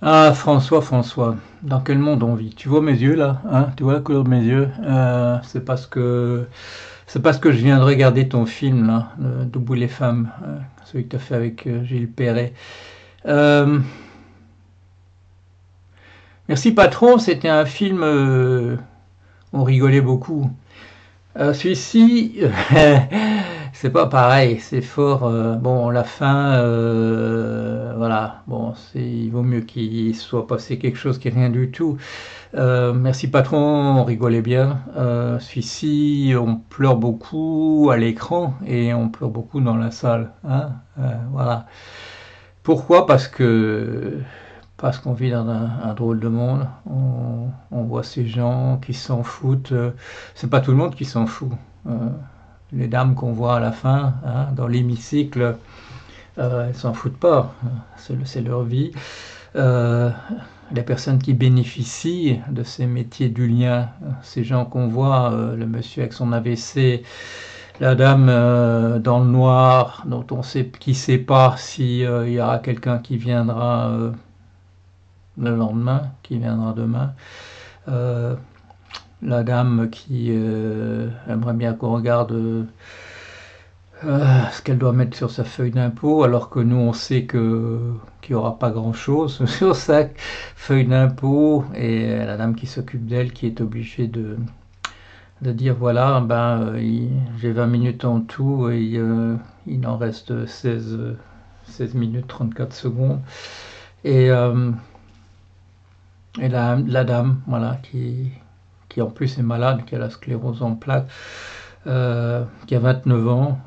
Ah, François, François, dans quel monde on vit? Tu vois mes yeux là, hein? Tu vois la couleur de mes yeux? C'est parce que je viens de regarder ton film là, Debout les femmes, celui que tu as fait avec Gilles Perret. Euh, Merci patron, c'était un film, on rigolait beaucoup. Celui-ci, c'est pas pareil, c'est fort. Bon, la fin, voilà. Bon, il vaut mieux qu'il soit passé quelque chose qui est rien du tout. Merci patron, on rigolait bien. Celui-ci, on pleure beaucoup à l'écran et on pleure beaucoup dans la salle, hein. Voilà. Pourquoi? Parce qu'on vit dans un drôle de monde. On voit ces gens qui s'en foutent. C'est pas tout le monde qui s'en fout. Euh, les dames qu'on voit à la fin, hein, dans l'hémicycle, elles s'en foutent pas. C'est leur vie. Euh, les personnes qui bénéficient de ces métiers du lien, ces gens qu'on voit, le monsieur avec son AVC, la dame dans le noir, dont on sait qui sait pas si il y aura quelqu'un qui viendra le lendemain, qui viendra demain. Euh, la dame qui aimerait bien qu'on regarde ce qu'elle doit mettre sur sa feuille d'impôt, alors que nous on sait qu'il n'y aura pas grand-chose sur sa feuille d'impôt, et la dame qui s'occupe d'elle qui est obligée de dire voilà, ben, j'ai 20 minutes en tout et il en reste 16 minutes 34 secondes. Et, la dame, voilà, qui en plus est malade, qui a la sclérose en plaques, qui a 29 ans,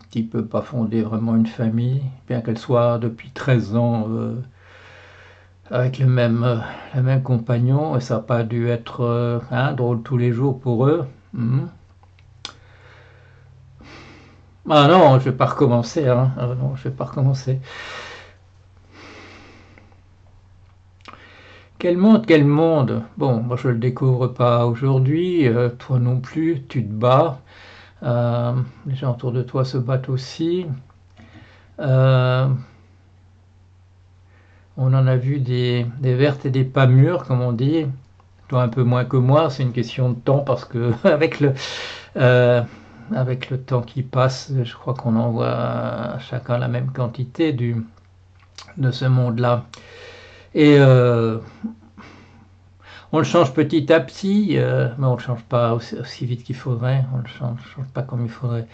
qui ne peut pas fonder vraiment une famille, bien qu'elle soit depuis 13 ans avec le même compagnon, et ça n'a pas dû être hein, drôle tous les jours pour eux. Ah non, je vais pas recommencer, hein. Ah non, je vais pas recommencer. Quel monde, quel monde! Bon, moi je le découvre pas aujourd'hui, toi non plus, tu te bats. Les gens autour de toi se battent aussi. Euh, on en a vu des vertes et des pas mûres, comme on dit. Toi un peu moins que moi, c'est une question de temps parce que euh, avec le temps qui passe, je crois qu'on en voit chacun la même quantité de ce monde-là. Et on le change petit à petit, mais on le change pas aussi vite qu'il faudrait. On le change pas comme il faudrait.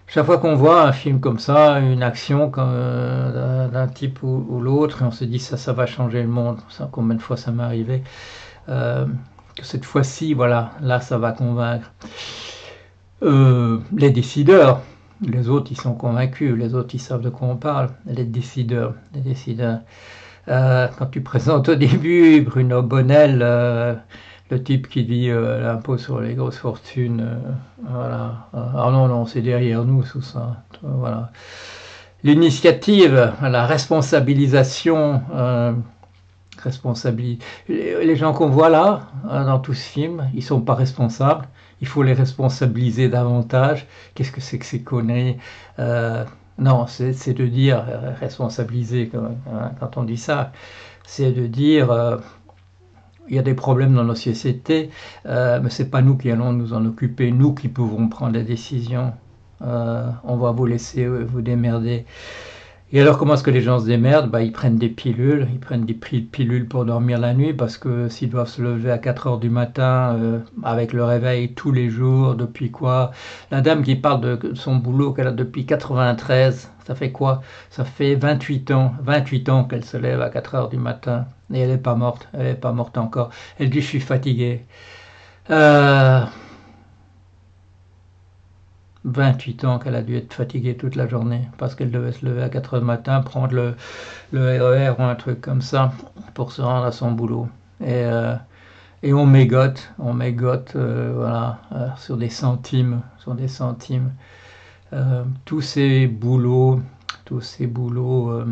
Chaque fois qu'on voit un film comme ça, une action d'un type ou l'autre, et on se dit ça va changer le monde. Ça, combien de fois ça m'est arrivé, euh, que cette fois-ci, voilà, là ça va convaincre. Les décideurs, les autres ils sont convaincus, les autres ils savent de quoi on parle. Les décideurs. Quand tu présentes au début Bruno Bonnell, le type qui dit l'impôt sur les grosses fortunes, voilà. Ah non, non, c'est derrière nous, tout ça. Voilà. L'initiative, la responsabilisation, les gens qu'on voit là, dans tout ce film, ils sont pas responsables. Il faut les responsabiliser davantage. Qu'est-ce que c'est que ces conneries? Non, c'est de dire responsabiliser quand on dit ça, c'est de dire il y a des problèmes dans nos sociétés, mais c'est pas nous qui allons nous en occuper, nous qui pouvons prendre des décisions. On va vous laisser vous démerder. Et alors, comment est-ce que les gens se démerdent? Bah, ils prennent des pilules pour dormir la nuit, parce que s'ils doivent se lever à 4 heures du matin, avec le réveil tous les jours, depuis quoi? La dame qui parle de son boulot qu'elle a depuis 93, ça fait quoi? Ça fait 28 ans qu'elle se lève à 4 heures du matin, et elle n'est pas morte encore. Elle dit, je suis fatiguée. Euh, 28 ans qu'elle a dû être fatiguée toute la journée parce qu'elle devait se lever à 4 heures du matin, prendre le RER ou un truc comme ça pour se rendre à son boulot. Et, euh, et on mégote voilà, sur des centimes. Tous ces boulots, tous ces boulots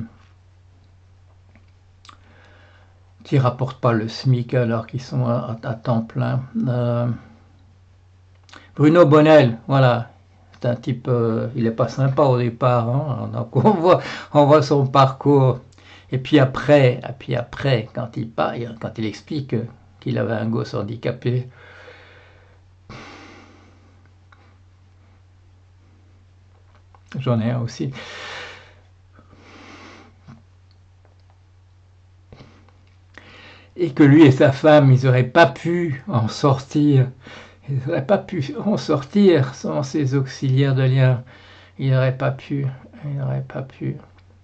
qui rapportent pas le SMIC alors qu'ils sont à temps plein. Bruno Bonnell, voilà, c'est un type, il est pas sympa au départ, hein, donc on voit son parcours. Et puis après, quand il explique qu'il avait un gosse handicapé, j'en ai un aussi, et que lui et sa femme, ils n'auraient pas pu en sortir, ils n'auraient pas pu en sortir sans ces auxiliaires de lien, ils n'auraient pas pu, ils n'auraient pas pu.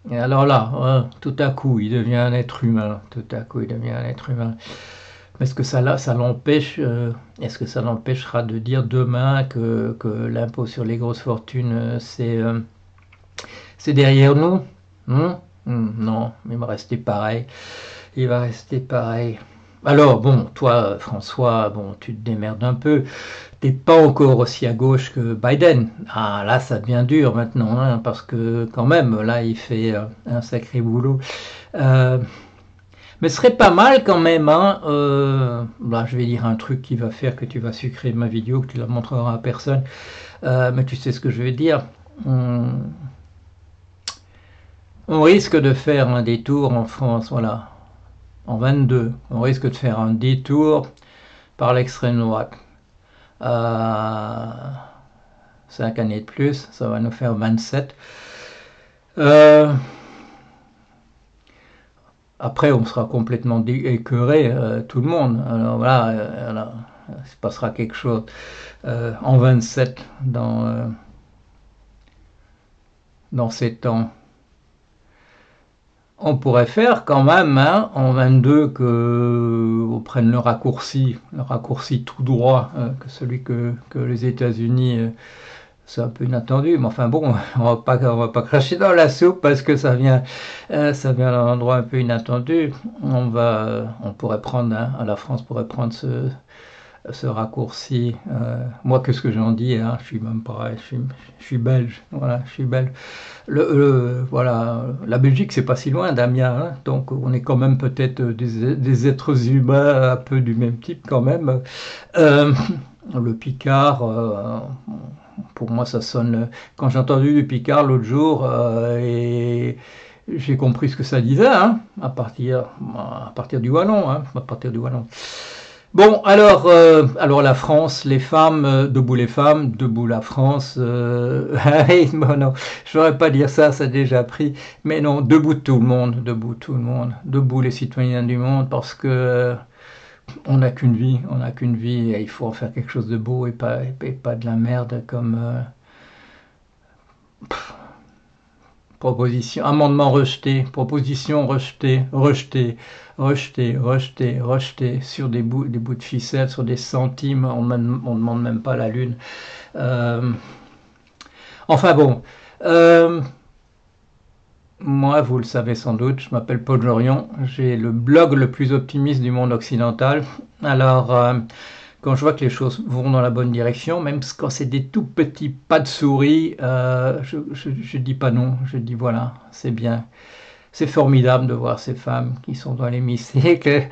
Et alors là, tout à coup, il devient un être humain, tout à coup, il devient un être humain. Est-ce que ça l'empêche, est-ce que ça l'empêchera de dire demain que l'impôt sur les grosses fortunes, c'est derrière nous? Non, il va rester pareil. Il va rester pareil. Alors, bon, toi, François, bon, tu te démerdes un peu. T'es pas encore aussi à gauche que Biden. Ah, là, ça devient dur maintenant, hein, parce que quand même, là, il fait un sacré boulot. Euh, mais ce serait pas mal quand même, hein. Là, je vais dire un truc qui va faire que tu vas sucrer ma vidéo, que tu la montreras à personne. Mais tu sais ce que je vais dire. On risque de faire un détour en France, voilà. En 22, on risque de faire un détour par l'extrême droite. 5 années de plus, ça va nous faire 27. Après, on sera complètement écœuré, tout le monde. Alors voilà, il se passera quelque chose en 27 dans ces temps. On pourrait faire quand même, hein, en 22, qu'on prenne le raccourci tout droit, que celui que les États-Unis, c'est un peu inattendu, mais enfin bon, on va pas cracher dans la soupe parce que ça vient d'un endroit un peu inattendu. On pourrait prendre, hein, la France pourrait prendre ce raccourci. Moi, qu'est-ce que j'en dis, hein, je suis même pareil, je suis belge, voilà, je suis belge. Voilà, la Belgique, c'est pas si loin d'Amiens, hein, donc on est quand même peut-être des êtres humains un peu du même type quand même. Le Picard, pour moi, ça sonne. Quand j'ai entendu du Picard l'autre jour, et j'ai compris ce que ça disait, hein, à partir du wallon, hein, à partir du wallon. Bon, alors la France, les femmes, debout la France. Bon, non, je n'aurais pas dire ça, ça a déjà pris. Mais non, debout tout le monde, debout les citoyens du monde, parce que on n'a qu'une vie, et il faut en faire quelque chose de beau et pas de la merde comme proposition, amendement rejeté, proposition rejeté sur des bouts de ficelle, sur des centimes, on demande même pas la lune. Enfin bon, moi, vous le savez sans doute, je m'appelle Paul Jorion, j'ai le blog le plus optimiste du monde occidental. Alors, quand je vois que les choses vont dans la bonne direction, même quand c'est des tout petits pas de souris, je dis pas non, je dis voilà, c'est bien. C'est formidable de voir ces femmes qui sont dans l'hémicycle